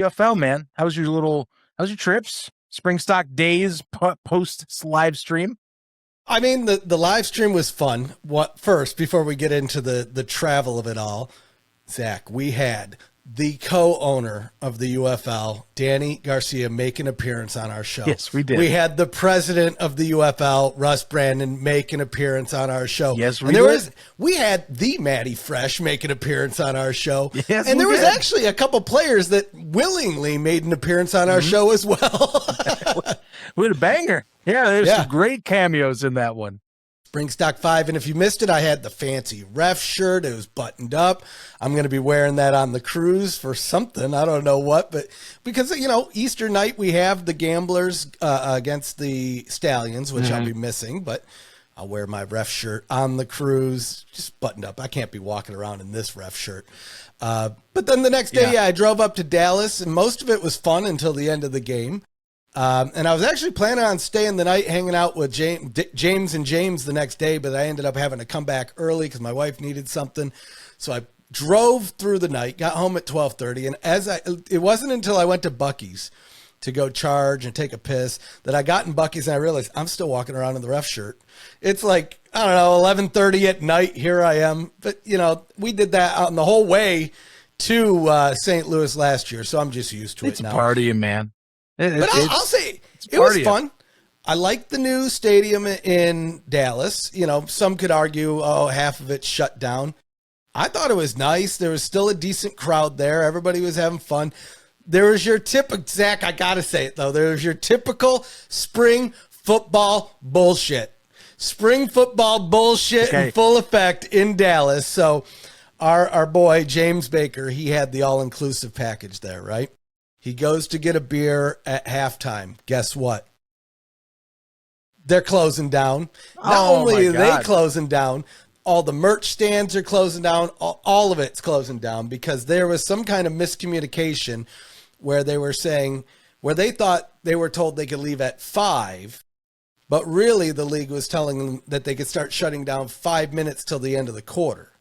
UFL, man. How's your trips? Spring Stock Days post live stream? I mean, the live stream was fun. First, before we get into the travel of it all, Zach, we had the co-owner of the UFL, Danny Garcia, make an appearance on our show. Yes, we did. We had the president of the UFL, Russ Brandon, make an appearance on our show. Yes, we did. We had the Matty Fresh make an appearance on our show. Yes, and there was actually a couple players that willingly made an appearance on our show as well. We had a banger. Yeah, there's some great cameos in that one. Spring Stock 5, and if you missed it, I had the fancy ref shirt. It was buttoned up. I'm going to be wearing that on the cruise for something. I don't know what, but because, Easter night, we have the Gamblers against the Stallions, which I'll be missing, but I'll wear my ref shirt on the cruise, just buttoned up. I can't be walking around in this ref shirt. But then the next day, I drove up to Dallas, and most of it was fun until the end of the game. And I was actually planning on staying the night, hanging out with James and James the next day, but I ended up having to come back early because my wife needed something. So I drove through the night, got home at 12:30, and it wasn't until I went to Buc-ee's to go charge and take a piss that I got in Buc-ee's and I realized I'm still walking around in the ref shirt. It's like, I don't know, 11:30 at night. Here I am. But, we did that on the whole way to St. Louis last year, so I'm just used to it now. It's partying, man. But I'll say it was fun. I like the new stadium in Dallas. Some could argue, half of it's shut down. I thought it was nice. There was still a decent crowd there. Everybody was having fun. There was your Zach, I got to say it, though. There was your typical spring football bullshit. Spring football bullshit in full effect in Dallas. So our boy, James Baker, he had the all-inclusive package there, right? He goes to get a beer at halftime. Guess what? They're closing down. Not only are they closing down, all the merch stands are closing down. All of it's closing down because there was some kind of miscommunication where they were saying, where they thought they were told they could leave at 5, but really the league was telling them that they could start shutting down 5 minutes till the end of the quarter.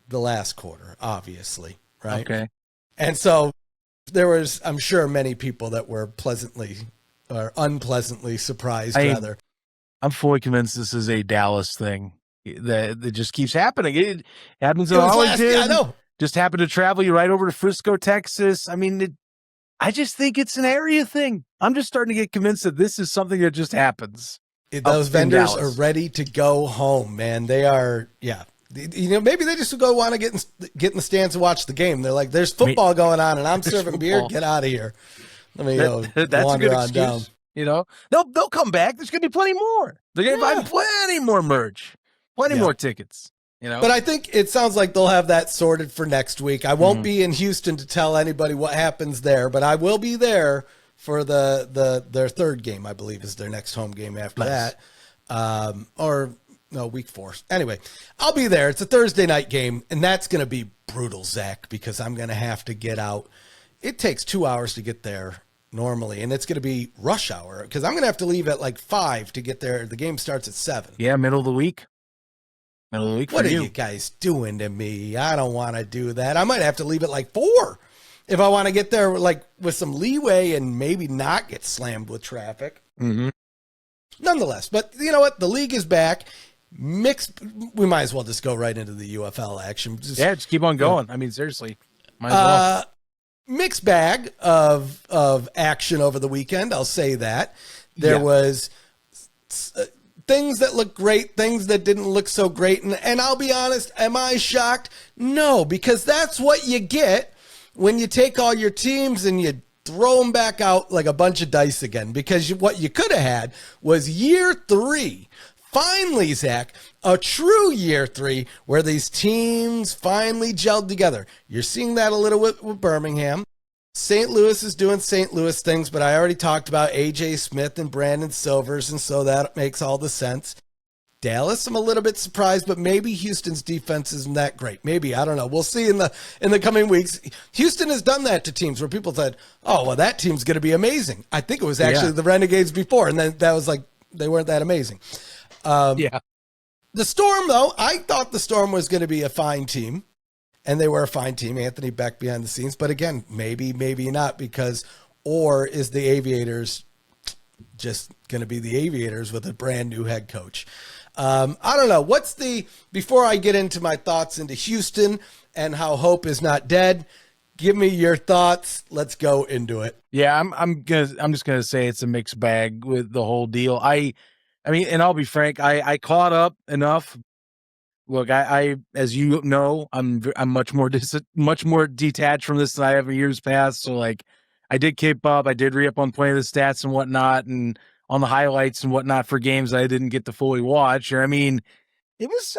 The last quarter, obviously, right? Okay. And so there was, I'm sure, many people that were pleasantly or unpleasantly surprised, rather. I'm fully convinced this is a Dallas thing that just keeps happening. It happens in Arlington. I know. Just happened to travel you right over to Frisco, Texas. I mean, I just think it's an area thing. I'm just starting to get convinced that this is something that just happens. Those vendors are ready to go home, man. They are, maybe they just want to get in the stands and watch the game. They're like, there's football going on, and I'm serving beer. Get out of here. Let me that's wander a good on excuse. down. They'll come back. There's going to be plenty more. They're going to buy plenty more merch, plenty more tickets. But I think it sounds like they'll have that sorted for next week. I won't be in Houston to tell anybody what happens there, but I will be there for their third game. I believe is their next home game after that, week 4. Anyway, I'll be there. It's a Thursday night game, and that's going to be brutal, Zach, because I'm going to have to get out. It takes 2 hours to get there normally, and it's going to be rush hour because I'm going to have to leave at like 5 to get there. The game starts at 7. Yeah, middle of the week. What are you guys doing to me? I don't want to do that. I might have to leave at like 4 if I want to get there with some leeway and maybe not get slammed with traffic. Mm-hmm. Nonetheless, but you know what? The league is back. We might as well just go right into the UFL action. Just keep on going. I mean, seriously, might as well. Mixed bag of action over the weekend. I'll say that there was things that looked great, things that didn't look so great. And I'll be honest, am I shocked? No, because that's what you get when you take all your teams and you throw them back out like a bunch of dice again. Because what you could have had was year 3. Finally, Zach, a true year 3 where these teams finally gelled together. You're seeing that a little with Birmingham. St. Louis is doing St. Louis things, but I already talked about A.J. Smith and Brandon Silvers, and so that makes all the sense. Dallas, I'm a little bit surprised, but maybe Houston's defense isn't that great. Maybe, I don't know. We'll see in the coming weeks. Houston has done that to teams where people said, oh, well, that team's going to be amazing. I think it was actually the Renegades before, and then that was like, they weren't that amazing. The Storm, though, I thought the Storm was going to be a fine team. and they were a fine team. Anthony Beck behind the scenes. But again, maybe not, because or is the Aviators just going to be the Aviators with a brand new head coach? I don't know. Before I get into my thoughts into Houston and how hope is not dead, give me your thoughts. Let's go into it. Yeah, I'm just gonna say it's a mixed bag with the whole deal. I mean, and I'll be frank, I caught up enough. Look, I as you know, I'm much more detached from this than I have in years past. So like, I did keep up. I did re-up on plenty of the stats and whatnot, and on the highlights and whatnot for games I didn't get to fully watch. Or I mean, it was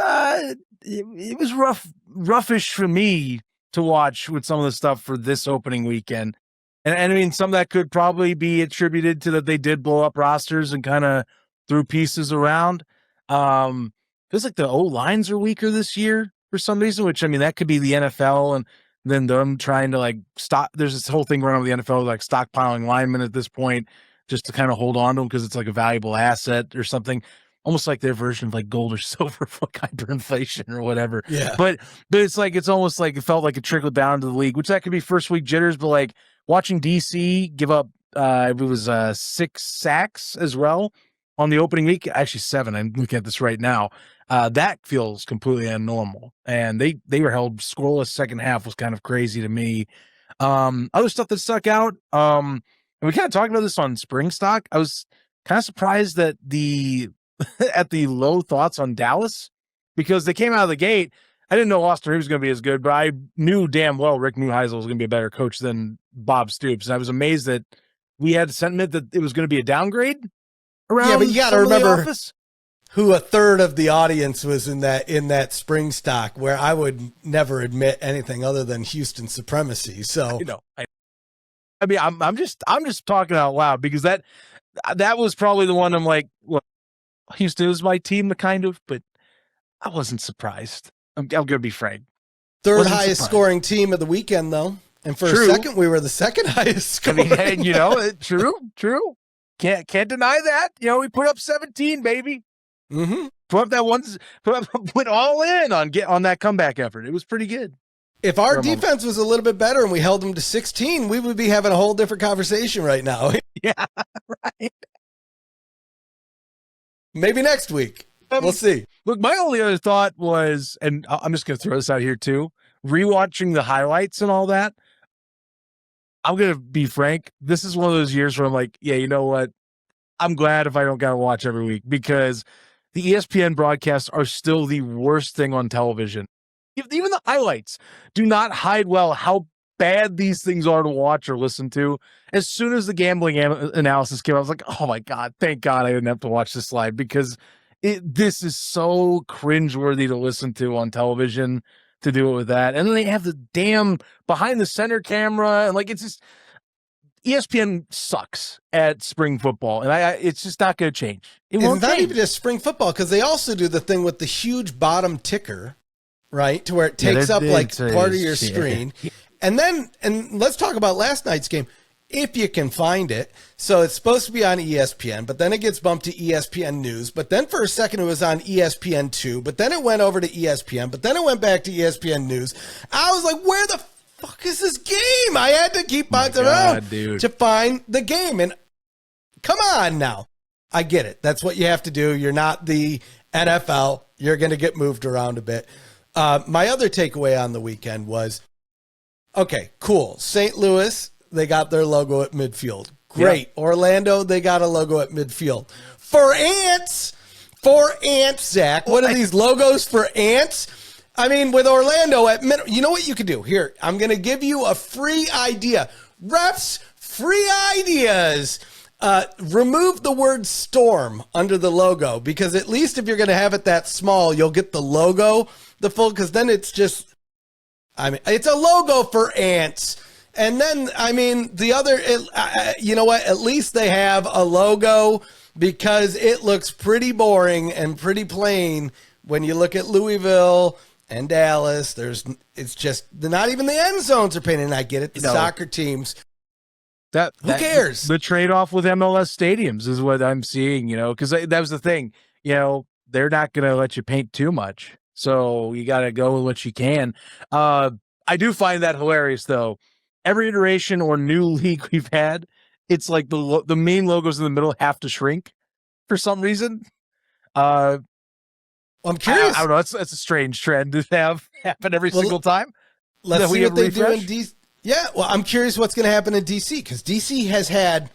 it was roughish for me to watch with some of the stuff for this opening weekend. And I mean, some of that could probably be attributed to that they did blow up rosters and kind of threw pieces around. Feels like the O-lines are weaker this year for some reason, which I mean, that could be the NFL and then them trying to like stop. There's this whole thing around with the NFL, like stockpiling linemen at this point just to kind of hold on to them because it's like a valuable asset or something. Almost like their version of like gold or silver for hyperinflation or whatever. Yeah. But it's like, it's almost like it felt like it trickled down to the league, which that could be first week jitters, but like watching DC give up, it was 6 sacks as well on the opening week. Actually 7. I'm looking at this right now. That feels completely abnormal. And they were held scoreless. Second half was kind of crazy to me. Other stuff that stuck out. And we kind of talked about this on Spring Stock. I was kind of surprised that at the low thoughts on Dallas, because they came out of the gate. I didn't know Austin Reeves was going to be as good, but I knew damn well Rick Neuheisel was going to be a better coach than Bob Stoops. And I was amazed that we had sentiment that it was going to be a downgrade around. Yeah, but you got to remember who a third of the audience was in that Spring Stock, where I would never admit anything other than Houston supremacy. So I mean, I'm just talking out loud because that was probably the one I'm like, look, Houston is my team, but I wasn't surprised. I'm going to be frank. Third highest scoring team of the weekend, though. And for a second, we were the second highest scoring. I mean, true. Can't deny that. We put up 17, baby. Mm-hmm. Put up that went all in on that comeback effort. It was pretty good. If our defense was a little bit better and we held them to 16, we would be having a whole different conversation right now. Yeah, right. Maybe next week. We'll see. Look, my only other thought was, and I'm just going to throw this out here too, rewatching the highlights and all that. I'm going to be frank. This is one of those years where I'm like, yeah, you know what? I'm glad if I don't got to watch every week, because the ESPN broadcasts are still the worst thing on television. Even the highlights do not hide well how bad these things are to watch or listen to. As soon as the gambling analysis came out, I was like, oh my God, thank God I didn't have to watch this live, because this is so cringeworthy to listen to on television, to do it with that. And then they have the damn behind the center camera. And like, it's just, ESPN sucks at spring football. And it's just not going to change. It's not even just spring football, because they also do the thing with the huge bottom ticker, right? To where it takes up like part of your screen. And let's talk about last night's game, if you can find it. So it's supposed to be on ESPN, but then it gets bumped to ESPN News. But then for a second it was on ESPN2, but then it went over to ESPN, but then it went back to ESPN News. I was like, where the fuck is this game? I had to keep bouncing around to find the game. And come on now. I get it. That's what you have to do. You're not the NFL. You're going to get moved around a bit. My other takeaway on the weekend was, okay, cool. St. Louis, they got their logo at midfield. Great. Yep. Orlando, they got a logo at midfield. For ants, Zach. What are these logos for ants? I mean, with Orlando at you know what you could do? Here, I'm going to give you a free idea. Refs, free ideas. Remove the word storm under the logo, because at least if you're going to have it that small, you'll get the logo, the full, because then it's just, it's a logo for ants. And then, the other, you know what? At least they have a logo, because it looks pretty boring and pretty plain when you look at Louisville and Dallas. It's just, not even the end zones are painted. And I get it. The soccer teams. Who cares? The trade-off with MLS stadiums is what I'm seeing, because that was the thing. They're not going to let you paint too much. So you got to go with what you can. I do find that hilarious, though. Every iteration or new league we've had, it's like the main logos in the middle have to shrink for some reason. I'm curious. I don't know. It's a strange trend to have happen every single time. Let's see what they do in DC. Yeah, well, I'm curious what's going to happen in DC, because DC has had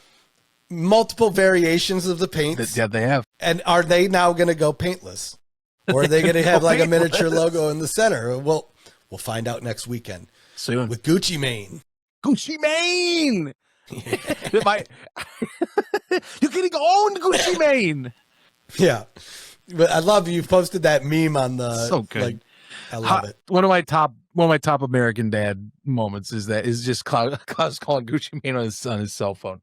multiple variations of the paints. Yeah, they have. And are they now going to go paintless? Or are they going to have like a miniature logo in the center? Well, we'll find out next weekend. Soon. With Gucci Mane. Gucci Mane! You're getting owned, Gucci Mane! Yeah. But I love you posted that meme on the... So good. Like, I love it. One of my top American Dad moments is just Klaus calling Gucci Mane on his cell phone.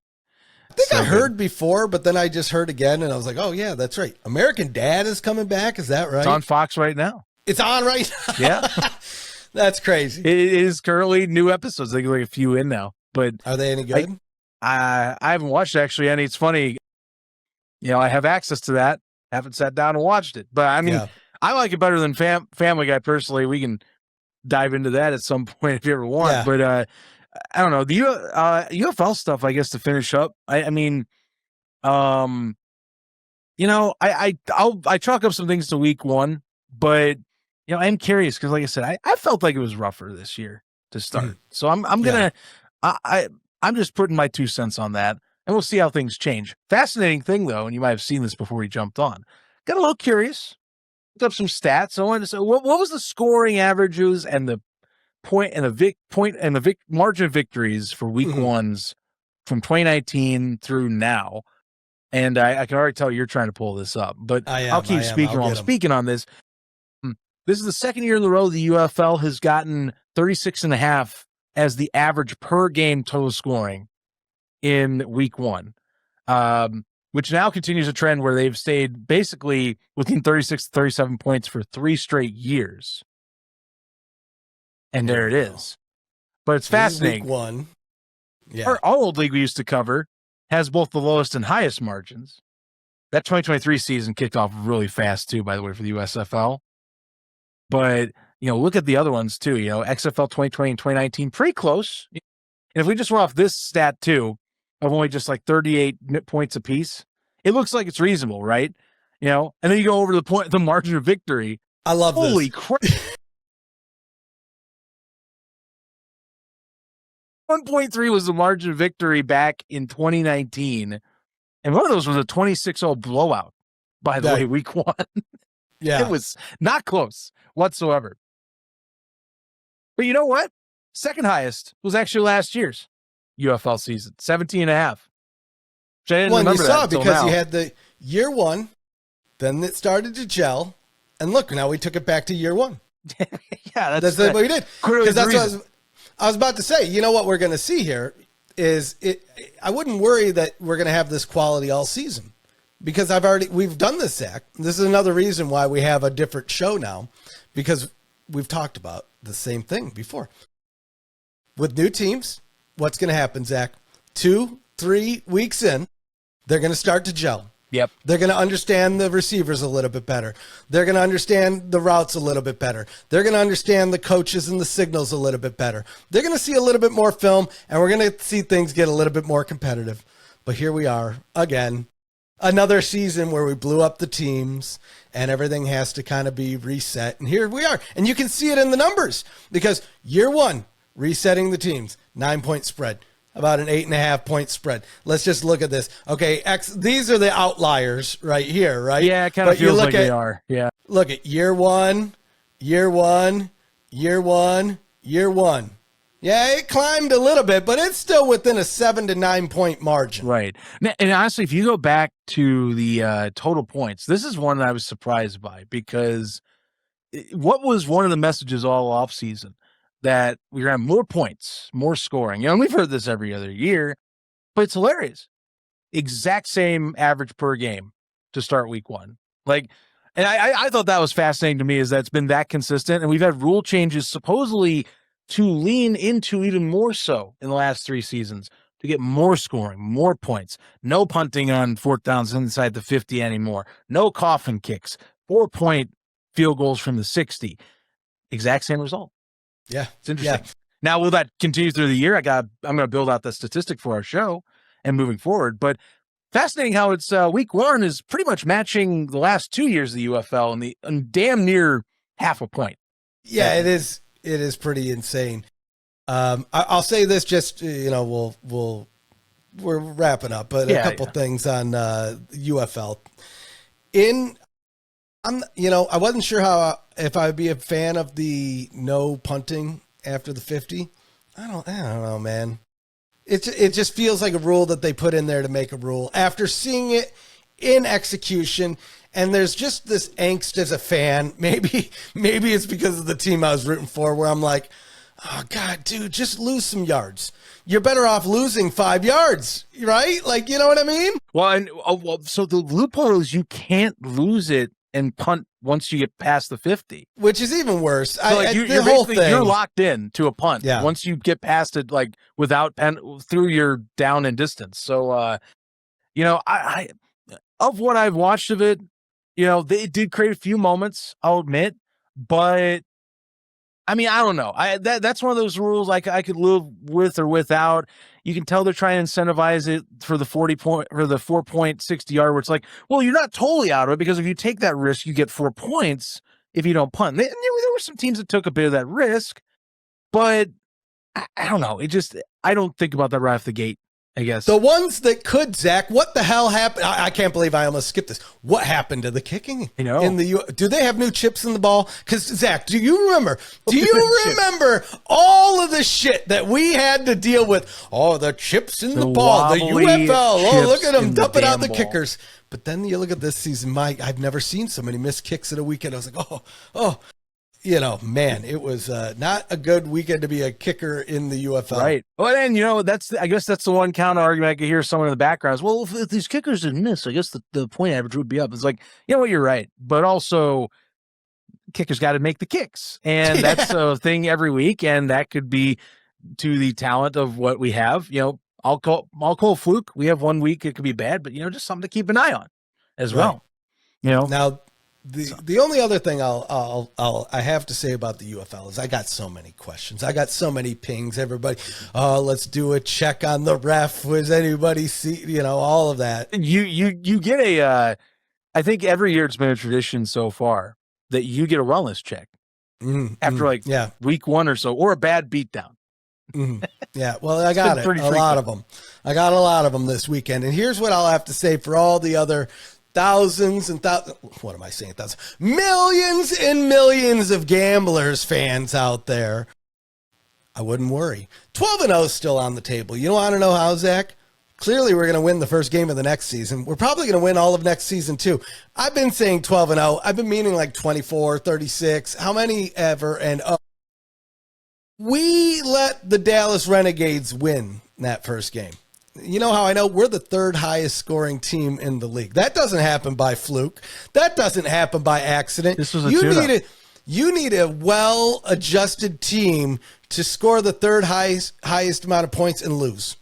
I think I heard before, but then I just heard again, and I was like, oh, yeah, that's right. American Dad is coming back. Is that right? It's on Fox right now. It's on right now? Yeah. That's crazy. It is currently new episodes. I think like a few in now. But are they any good? I haven't watched actually any. It's funny. I have access to that. Haven't sat down and watched it. But I mean, I like it better than Family Guy personally. We can dive into that at some point if you ever want. Yeah. But I don't know. The UFL stuff, I guess, to finish up. I mean, I chalk up some things to week one, but I'm curious because, like I said, I felt like it was rougher this year to start. So I'm just putting my 2 cents on that, and we'll see how things change. Fascinating thing though, and you might have seen this before we jumped on. Got a little curious. Looked up some stats. I wanted to say what was the scoring averages and the point and the margin of victories for week ones from 2019 through now. And I can already tell you're trying to pull this up, but I'll keep speaking while I'm speaking on this. This is the second year in a row the UFL has gotten 36.5 as the average per game total scoring in week one, which now continues a trend where they've stayed basically within 36 to 37 points for 3 straight years. And there it is. But it's fascinating. Week one. Yeah. Our old league we used to cover has both the lowest and highest margins. That 2023 season kicked off really fast too, by the way, for the USFL. But, look at the other ones too, XFL 2020 and 2019, pretty close. And if we just run off this stat too, of only just like 38 points apiece, it looks like it's reasonable, right? And then you go over to the margin of victory. I love this. Holy crap. 1.3 was the margin of victory back in 2019. And one of those was a 26-0 blowout, by the way, week one. Yeah. It was not close whatsoever. But you know what? Second highest was actually last year's UFL season, 17.5. Which I didn't remember that because now. You had the year one, then it started to gel, and look, now we took it back to year one. Yeah, that's what we did. Because that's what I was about to say. You know what we're going to see here is I wouldn't worry that we're going to have this quality all season. Because we've done this, Zach. This is another reason why we have a different show now, because we've talked about the same thing before. With new teams, what's going to happen, Zach? 2-3 weeks in, they're going to start to gel. Yep. They're going to understand the receivers a little bit better. They're going to understand the routes a little bit better. They're going to understand the coaches and the signals a little bit better. They're going to see a little bit more film, and we're going to see things get a little bit more competitive. But here we are again. Another season where we blew up the teams and everything has to kind of be reset. And here we are. And you can see it in the numbers because year one, resetting the teams, 9-point spread, about an 8.5-point spread. Let's just look at this. Okay, these are the outliers right here, right? Yeah, it kind of feels like they are. Yeah. Look at year one, year one, year one, year one. Yeah, it climbed a little bit, but it's still within a 7 to 9 point margin. Right. And honestly, if you go back to the total points, this is one that I was surprised by because what was one of the messages all off season that we're going to have more points, more scoring. And we've heard this every other year, but it's hilarious. Exact same average per game to start week one. And I thought that was fascinating to me is that it's been that consistent and we've had rule changes supposedly to lean into even more so in the last 3 seasons to get more scoring, more points, no punting on 4th downs inside the 50 anymore, no coffin kicks, 4-point field goals from the 60. Exact same result. Yeah. It's interesting. Yeah. Now, will that continue through the year? I'm going to build out the statistic for our show and moving forward. But fascinating how it's week 1 is pretty much matching the last 2 years of the UFL and damn near half a point. Yeah, it is. It is pretty insane. I'll say this, just we're wrapping up, but a couple things on UFL. I wasn't sure if I'd be a fan of the no punting after the 50. I don't know, man. It just feels like a rule that they put in there to make a rule after seeing it in execution. And there's just this angst as a fan. Maybe it's because of the team I was rooting for, where I'm like, oh God, dude, just lose some yards. You're better off losing 5 yards, right? Like, you know what I mean? Well, so the loophole is you can't lose it and punt once you get past the 50, which is even worse. So you're locked in to a punt once you get past it, like without through your down and distance. So, I of what I've watched of it, they did create a few moments, I'll admit, but I mean, I don't know. That's one of those rules I could live with or without. You can tell they're trying to incentivize it for the 4.60 yard, where it's like, well, you're not totally out of it, because if you take that risk, you get 4 points if you don't punt. There were some teams that took a bit of that risk, but I don't know. I don't think about that right off the gate, I guess. The ones that could, Zach, what the hell happened? I can't believe I almost skipped this. What happened to the kicking? Do they have new chips in the ball? Because, Zach, do you remember all of the shit that we had to deal with? Oh, the chips in the ball, the UFL. Oh, look at them dumping out the kickers. But then you look at this season, I've never seen so many missed kicks in a weekend. I was like, oh. Man, it was not a good weekend to be a kicker in the UFL. Right. Well, and I guess that's the one counter argument I could hear someone in the background is, well, if these kickers didn't miss, I guess the point average would be up. It's like, you know what, you're right. But also, kickers got to make the kicks. And that's a thing every week. And that could be to the talent of what we have. I'll call fluke. We have 1 week. It could be bad, but, just something to keep an eye on as well. Now, the only other thing I have to say about the UFL is I got so many questions. I got so many pings. Everybody, let's do a check on the ref. Was anybody see? All of that. You get I think every year it's been a tradition so far that you get a wellness check after week 1 or so, or a bad beatdown. Yeah, well, I got a lot of them. I got a lot of them this weekend, and here's what I'll have to say for all the other thousands and thousands, what am I saying? Millions and millions of gamblers fans out there. I wouldn't worry. 12-0 is still on the table. You want to know how, Zach? Clearly, we're going to win the first game of the next season. We're probably going to win all of next season, too. I've been saying 12-0. I've been meaning like 24, 36, how many ever, and we let the Dallas Renegades win that first game. You know how I know? We're the 3rd highest scoring team in the league. That doesn't happen by fluke. That doesn't happen by accident. This was a you need a well-adjusted team to score the 3rd highest amount of points and lose.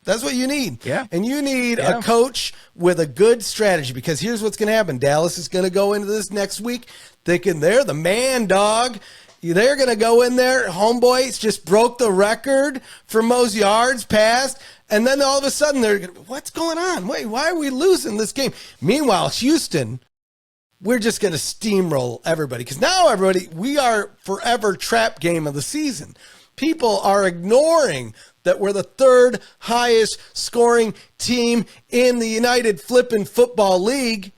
That's what you need. Yeah. And you need a coach with a good strategy, because here's what's going to happen. Dallas is going to go into this next week thinking they're the man dog. They're going to go in there. Homeboys just broke the record for most yards passed. And then all of a sudden, what's going on? Wait, why are we losing this game? Meanwhile, Houston, we're just going to steamroll everybody. Because now we are forever trap game of the season. People are ignoring that we're the 3rd highest scoring team in the United Flippin' Football League.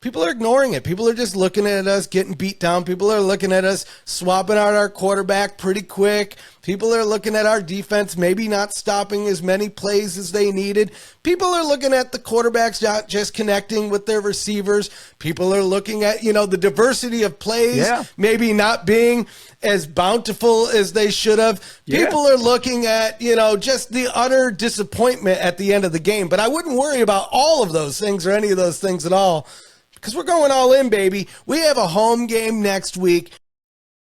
People are ignoring it. People are just looking at us getting beat down. People are looking at us swapping out our quarterback pretty quick. People are looking at our defense maybe not stopping as many plays as they needed. People are looking at the quarterbacks not just connecting with their receivers. People are looking at, the diversity of plays maybe not being as bountiful as they should have. People are looking at, just the utter disappointment at the end of the game. But I wouldn't worry about all of those things or any of those things at all, because we're going all in, baby. We have a home game next week.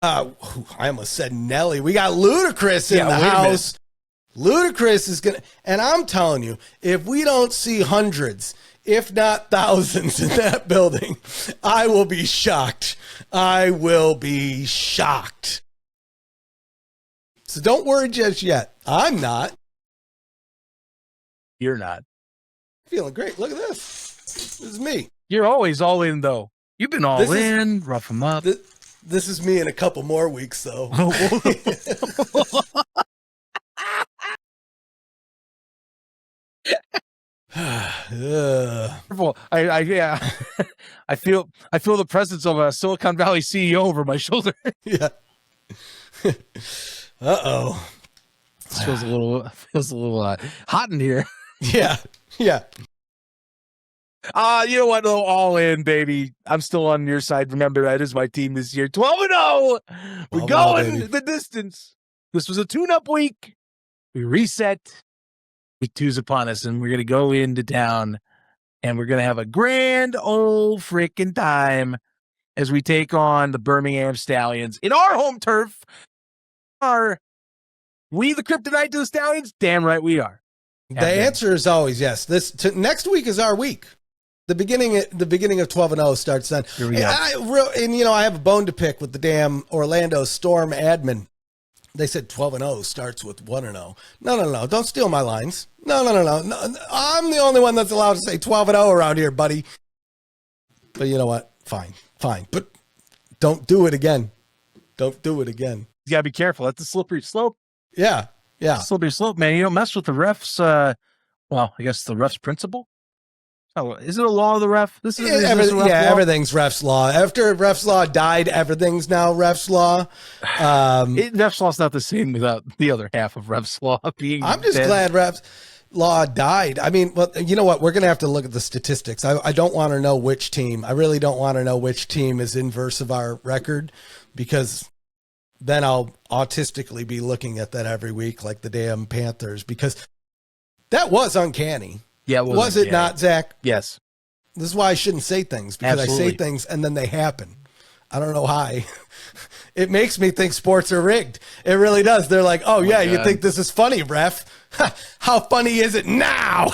I almost said Nelly. We got Ludacris in the house. Ludacris is going to, and I'm telling you, if we don't see hundreds, if not thousands in that building, I will be shocked. I will be shocked. So don't worry just yet. I'm not. You're not. Feeling great. Look at this. This is me. You're always all in, though. You've been all in, rough them up. This is me in a couple more weeks, though. Yeah. I feel the presence of a Silicon Valley CEO over my shoulder. Yeah. Uh-oh. It feels a little hot in here. Yeah. Yeah. You know what? Though, all in, baby. I'm still on your side. Remember, that is my team this year. 12-0. We're going the distance. This was a tune-up week. We reset. Week 2's upon us, and we're going to go into town, and we're going to have a grand old freaking time as we take on the Birmingham Stallions in our home turf. Are we the kryptonite to the Stallions? Damn right we are. The answer is always yes. Next week is our week. The beginning of 12-0 starts then. Here we go. I have a bone to pick with the damn Orlando Storm admin. They said 12-0 starts with 1-0. No. Don't steal my lines. No. I'm the only one that's allowed to say 12-0 around here, buddy. But you know what? Fine. But don't do it again. Don't do it again. You gotta be careful. That's a slippery slope. Yeah. Slippery slope, man. You don't mess with the refs. Well, I guess the refs principle. Oh, is it a law of the ref? Everything's refs law. After refs law died, everything's now refs law. Refs law's not the same without the other half of refs law being. I'm just glad refs law died. I mean, well, you know what? We're gonna have to look at the statistics. I don't want to know which team. I really don't want to know which team is inverse of our record, because then I'll autistically be looking at that every week like the damn Panthers, because that was uncanny. Yeah, was it not, Zach? Yes. This is why I shouldn't say things, because Absolutely. I say things and then they happen. I don't know why. It makes me think sports are rigged. It really does. They're like, oh yeah, you think this is funny, ref? How funny is it now?